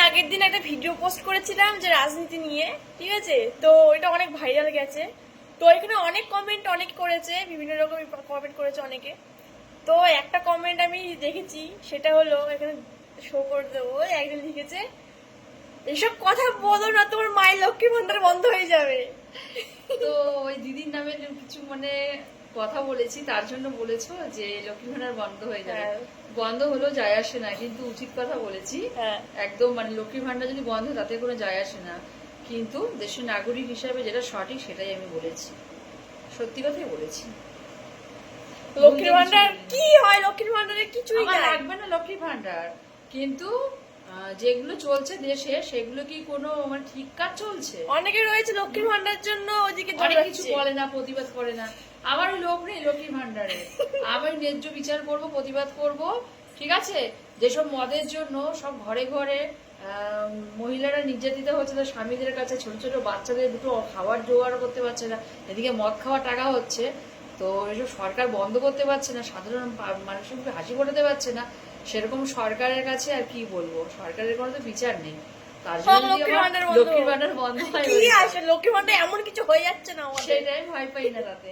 আগের দিন একটা ভিডিও পোস্ট করেছিলাম যে রাজনীতি নিয়ে, ঠিক আছে? তো এটা অনেক ভাইরাল গেছে। তো এখানে অনেক কমেন্ট অনেক করেছে, বিভিন্ন রকম কমেন্ট করেছে অনেকে। তো একটা কমেন্ট আমি দেখেছি, সেটা হলো, এখানে শো করে দেবো, একজন লিখেছে, এসব কথা বলো না, তোমার মায়ের লক্ষ্মী ভান্ডার বন্ধ হয়ে যাবে। তো ওই দিদির নামে কিছু মানে কথা বলেছি, তার জন্য বলেছো যে লক্ষ্মী ভান্ডার বন্ধ হয়ে যাবে। হ্যাঁ। বন্ধ হলো যায় আসে না, কিন্তু উচিত কথা বলেছি। হ্যাঁ। একদম মানে লক্ষ্মী ভান্ডার যদি বন্ধ হয় তাতে কোনো যায় আসে না, কিন্তু দেশের নাগরিক হিসাবে যেটা সঠিক সেটাই আমি বলেছি, সত্যি কথাই বলেছি। লক্ষ্মীর ভান্ডার কি হয়? লক্ষ্মীর ভান্ডারে কিছুই আমার নাই। লাগবে না লক্ষ্মীর ভান্ডার, কিন্তু যেগুলো চলছে দেশে সেগুলো কি কোনো মানে ঠিক কাজ চলছে? অনেকে রয়েছে লক্ষ্মীর ভান্ডার জন্য ওদিকে অনেক কিছু বলে না, প্রতিবাদ করে না। আমার লোভ নেই লক্ষ্মীর ভান্ডারে, আমি ন্যায্য বিচার করব, প্রতিবাদ করব, ঠিক আছে? যেসব মদের জন্য সব ঘরে ঘরে মহিলারা নির্যাতিত হচ্ছে, তার স্বামীদের কাছে, ছোট ছোট বাচ্চাদের দুটো খাবার জোগাড় করতে পারছে না, এদিকে মদ খাওয়া টাকা হচ্ছে, তো এসব সরকার বন্ধ করতে পারছে না, সাধারণ মানুষের মুখে হাসি ফোটাতে পারছে না, সেরকম সরকারের কাছে আর কি বলবো, সরকারের কোনো তো বিচার নেই। তার জন্য লক্ষ্মীর ভান্ডার বন্ধ হয়, কি আসে লক্ষ্মীর ভান্ডার এমন কিছু হয়ে যাচ্ছে না আমাদের। সেটাই ভয় পাই না তাতে।